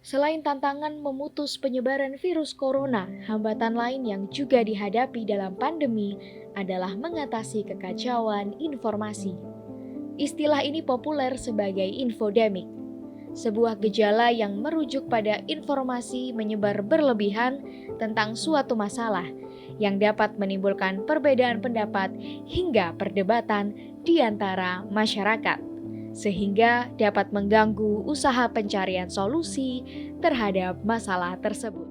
Selain tantangan memutus penyebaran virus corona, hambatan lain yang juga dihadapi dalam pandemi adalah mengatasi kekacauan informasi. Istilah ini populer sebagai infodemik, sebuah gejala yang merujuk pada informasi menyebar berlebihan tentang suatu masalah yang dapat menimbulkan perbedaan pendapat hingga perdebatan di antara masyarakat, sehingga dapat mengganggu usaha pencarian solusi terhadap masalah tersebut.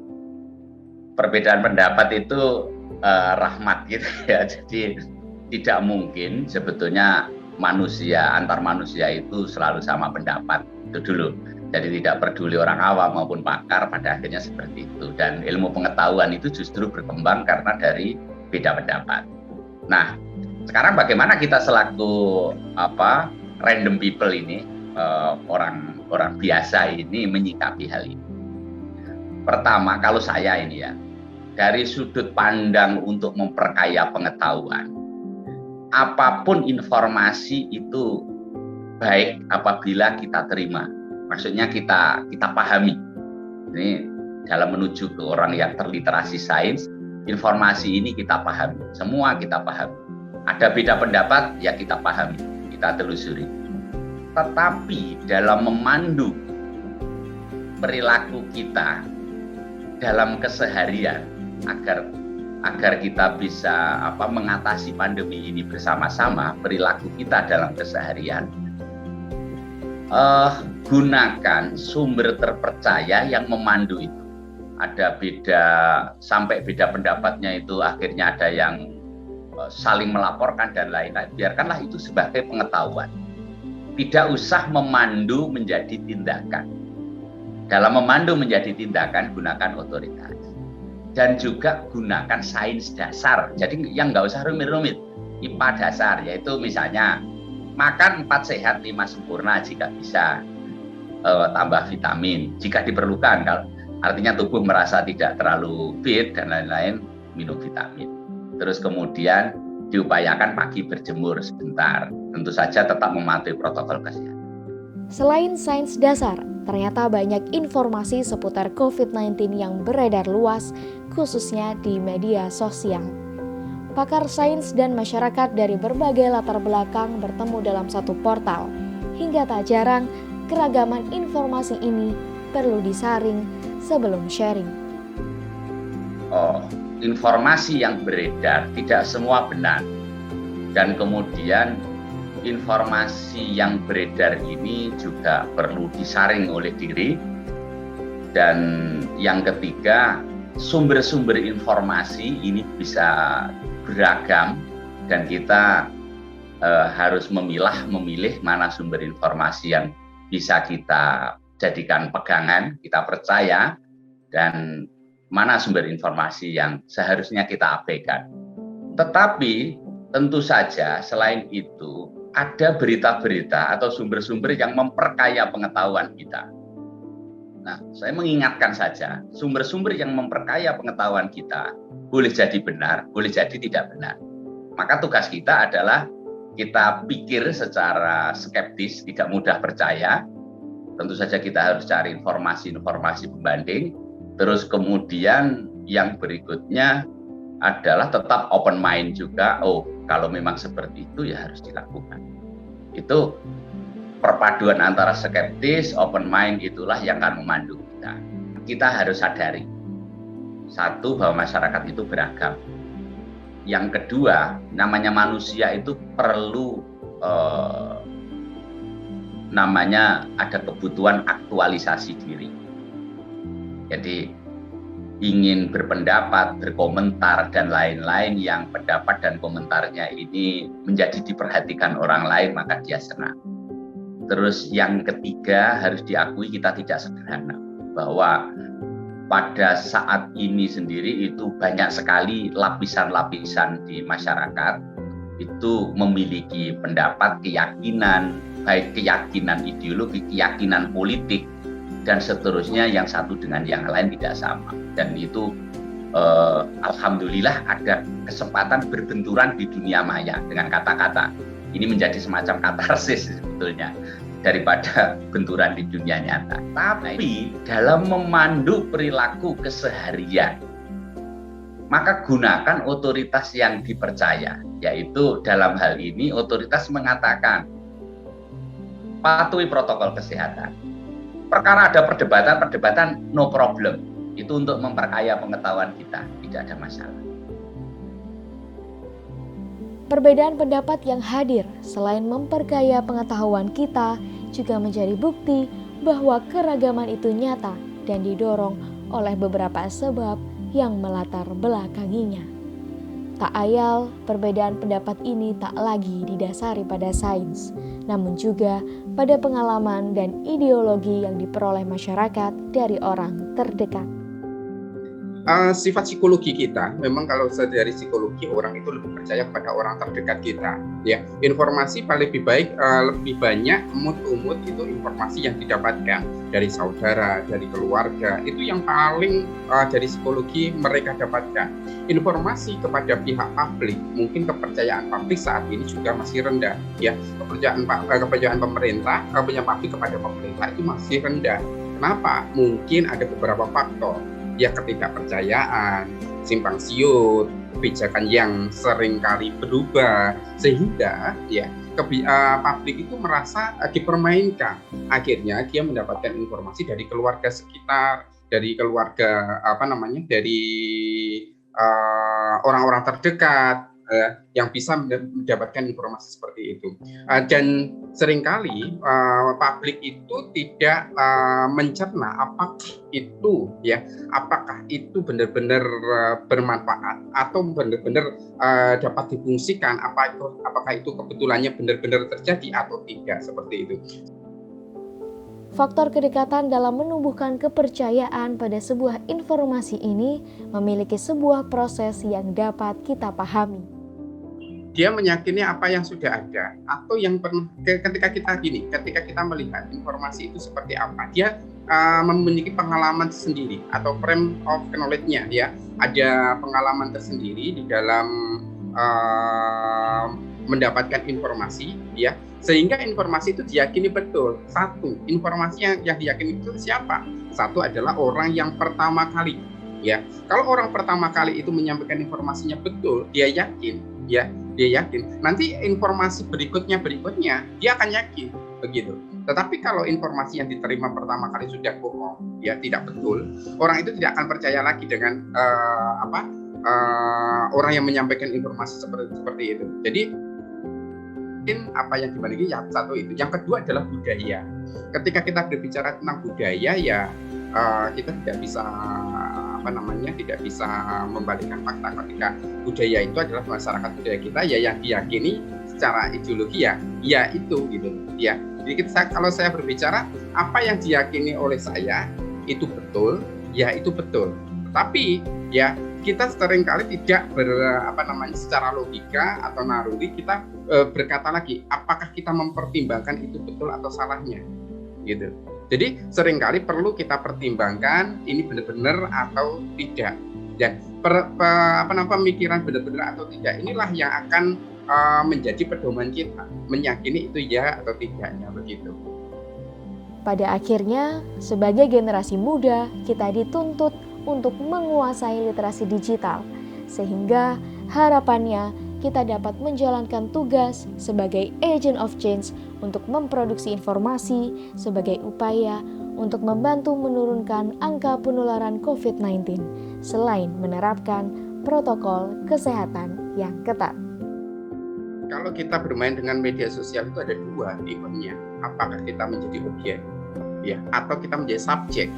Perbedaan pendapat itu rahmat gitu ya. Jadi tidak mungkin sebetulnya antar manusia itu selalu sama pendapat itu dulu. Jadi tidak peduli orang awam maupun pakar, pada akhirnya seperti itu. Dan ilmu pengetahuan itu justru berkembang karena dari beda pendapat. Nah, sekarang bagaimana kita selaku random people ini, orang biasa ini menyikapi hal ini? Pertama, kalau saya ini ya, dari sudut pandang untuk memperkaya pengetahuan, apapun informasi itu baik apabila kita terima. Maksudnya kita pahami. Ini dalam menuju ke orang yang terliterasi sains, informasi ini kita pahami. Semua kita pahami. Ada beda pendapat, ya kita pahami, kita telusuri. Tetapi dalam memandu perilaku kita dalam keseharian agar kita bisa mengatasi pandemi ini bersama-sama, perilaku kita dalam keseharian, gunakan sumber terpercaya yang memandu itu. Ada sampai beda pendapatnya itu akhirnya ada yang saling melaporkan dan lain-lain. Biarkanlah itu sebagai pengetahuan. Tidak usah memandu menjadi tindakan. Dalam memandu menjadi tindakan, gunakan otoritas. Dan juga gunakan sains dasar. Jadi yang nggak usah rumit-rumit. IPA dasar, yaitu misalnya makan 4 sehat 5 sempurna jika bisa. Tambah vitamin jika diperlukan. Artinya tubuh merasa tidak terlalu fit dan lain-lain, minum vitamin. Terus kemudian diupayakan pagi berjemur sebentar. Tentu saja tetap mematuhi protokol kesehatan. Selain sains dasar, ternyata banyak informasi seputar COVID-19 yang beredar luas, khususnya di media sosial. Pakar sains dan masyarakat dari berbagai latar belakang bertemu dalam satu portal. Hingga tak jarang, keragaman informasi ini perlu disaring sebelum sharing. Informasi yang beredar tidak semua benar. Dan kemudian informasi yang beredar ini juga perlu disaring oleh diri. Dan yang ketiga, sumber-sumber informasi ini bisa beragam dan kita harus memilih mana sumber informasi yang bisa kita jadikan pegangan, kita percaya, dan mana sumber informasi yang seharusnya kita abaikan. Tetapi tentu saja selain itu ada berita-berita atau sumber-sumber yang memperkaya pengetahuan kita. Nah, saya mengingatkan saja, sumber-sumber yang memperkaya pengetahuan kita boleh jadi benar, boleh jadi tidak benar. Maka tugas kita adalah kita pikir secara skeptis, tidak mudah percaya. Tentu saja kita harus cari informasi-informasi pembanding. Terus kemudian yang berikutnya adalah tetap open mind juga. Kalau memang seperti itu ya harus dilakukan. Itu perpaduan antara skeptis, open mind itulah yang akan memandu kita. Kita harus sadari, satu, bahwa masyarakat itu beragam. Yang kedua, namanya manusia itu perlu ada kebutuhan aktualisasi diri. Jadi ingin berpendapat, berkomentar, dan lain-lain yang pendapat dan komentarnya ini menjadi diperhatikan orang lain, maka dia senang. Terus yang ketiga, harus diakui kita tidak sederhana, bahwa pada saat ini sendiri itu banyak sekali lapisan-lapisan di masyarakat itu memiliki pendapat, keyakinan, baik keyakinan ideologi, keyakinan politik, dan seterusnya, yang satu dengan yang lain tidak sama. Dan itu alhamdulillah ada kesempatan berbenturan di dunia maya dengan kata-kata. Ini menjadi semacam katarsis sebetulnya. daripada benturan di dunia nyata. Tapi dalam memandu perilaku keseharian, maka gunakan otoritas yang dipercaya, yaitu dalam hal ini otoritas mengatakan patuhi protokol kesehatan. Perkara ada perdebatan, no problem. Itu untuk memperkaya pengetahuan kita, tidak ada masalah. Perbedaan pendapat yang hadir selain memperkaya pengetahuan kita juga menjadi bukti bahwa keragaman itu nyata dan didorong oleh beberapa sebab yang melatar belakanginya. Tak ayal, perbedaan pendapat ini tak lagi didasari pada sains, namun juga pada pengalaman dan ideologi yang diperoleh masyarakat dari orang terdekat. Sifat psikologi kita, memang kalau dari psikologi orang itu lebih percaya kepada orang terdekat kita. Ya, informasi paling lebih baik, lebih banyak umut itu informasi yang didapatkan dari saudara, dari keluarga. Itu yang paling dari psikologi mereka dapatkan. Informasi kepada pihak publik, mungkin kepercayaan publik saat ini juga masih rendah. Ya, kepercayaan pemerintah, kepercayaan publik kepada pemerintah itu masih rendah. Kenapa? Mungkin ada beberapa faktor. Ya, ketidakpercayaan, simpang siur, kebijakan yang sering kali berubah, sehingga ya publik itu merasa dipermainkan. Akhirnya dia mendapatkan informasi dari keluarga sekitar, dari keluarga dari orang-orang terdekat yang bisa mendapatkan informasi seperti itu. Dan seringkali publik itu tidak mencerna apakah itu benar-benar bermanfaat atau benar-benar dapat difungsikan, apakah itu kebetulannya benar-benar terjadi atau tidak, seperti itu. Faktor kedekatan dalam menumbuhkan kepercayaan pada sebuah informasi ini memiliki sebuah proses yang dapat kita pahami. Dia meyakini apa yang sudah ada, atau yang pernah ketika kita melihat informasi itu seperti apa, dia memiliki pengalaman sendiri atau frame of knowledge-nya, ya, ada pengalaman tersendiri di dalam mendapatkan informasi, ya, sehingga informasi itu diyakini betul. Satu, informasi yang diyakini itu siapa? Satu adalah orang yang pertama kali, ya. Kalau orang pertama kali itu menyampaikan informasinya betul, dia yakin. Nanti informasi berikutnya dia akan yakin, begitu. Tetapi kalau informasi yang diterima pertama kali sudah bohong, ya, tidak betul, orang itu tidak akan percaya lagi dengan orang yang menyampaikan informasi seperti itu. Jadi apa yang dimiliki yang satu itu. Yang kedua adalah budaya. Ketika kita berbicara tentang budaya, ya kita tidak bisa membalikkan fakta ketika budaya itu adalah masyarakat budaya kita, ya, yang diyakini secara ideologi ya itu gitu, ya. Jadi kalau saya berbicara apa yang diyakini oleh saya itu betul, ya itu betul. Tetapi ya kita seringkali tidak secara logika atau naluri kita berkata lagi apakah kita mempertimbangkan itu betul atau salahnya, gitu. Jadi seringkali perlu kita pertimbangkan ini benar-benar atau tidak. Dan pemikiran benar-benar atau tidak inilah yang akan menjadi pedoman kita, meyakini itu ya atau tidaknya, begitu. Pada akhirnya, sebagai generasi muda, kita dituntut untuk menguasai literasi digital, sehingga harapannya kita dapat menjalankan tugas sebagai agent of change untuk memproduksi informasi sebagai upaya untuk membantu menurunkan angka penularan COVID-19 selain menerapkan protokol kesehatan yang ketat. Kalau kita bermain dengan media sosial itu ada dua tipenya. Apakah kita menjadi objek, ya, atau kita menjadi subjek?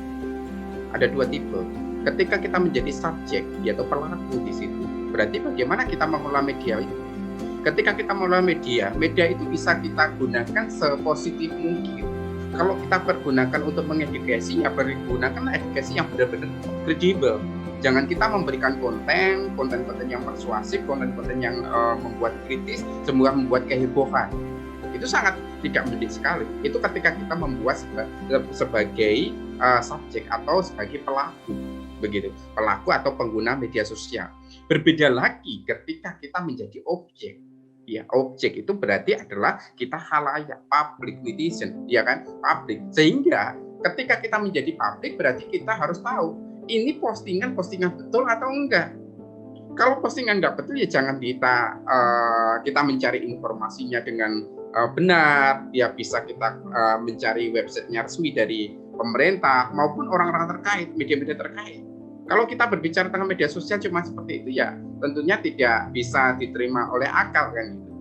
Ada dua tipe. Ketika kita menjadi subjek, yaitu pelaku di situ, berarti bagaimana kita mengelola media itu? Ketika kita mengelola media itu bisa kita gunakan sepositif mungkin. Kalau kita pergunakan untuk mengedukasi, ya pergunakan edukasi yang benar-benar kredibel. Jangan kita memberikan konten yang persuasif, konten yang membuat kritis, semua membuat kehebohan. Itu sangat tidak mendidik sekali. Itu ketika kita membuat sebagai subjek atau sebagai pelaku, begitu, pelaku atau pengguna media sosial. Berbeda lagi ketika kita menjadi objek, ya. Objek itu berarti adalah kita khalayak, public netizen, ya kan, public. Sehingga ketika kita menjadi public berarti kita harus tahu ini postingan betul atau enggak. Kalau postingan enggak betul ya jangan kita mencari informasinya dengan benar, ya bisa kita mencari websitenya resmi dari pemerintah maupun orang-orang terkait, media-media terkait. Kalau kita berbicara tentang media sosial cuma seperti itu ya tentunya tidak bisa diterima oleh akal kan gitu.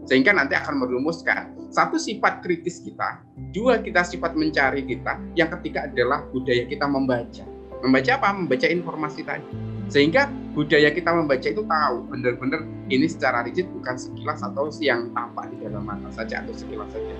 Sehingga nanti akan merumuskan satu sifat kritis kita, dua kita sifat mencari kita, yang ketiga adalah budaya kita membaca. Membaca apa? Membaca informasi tadi. Sehingga budaya kita membaca itu tahu benar-benar ini secara rigid bukan sekilas atau yang tampak di dalam mata saja atau sekilas saja.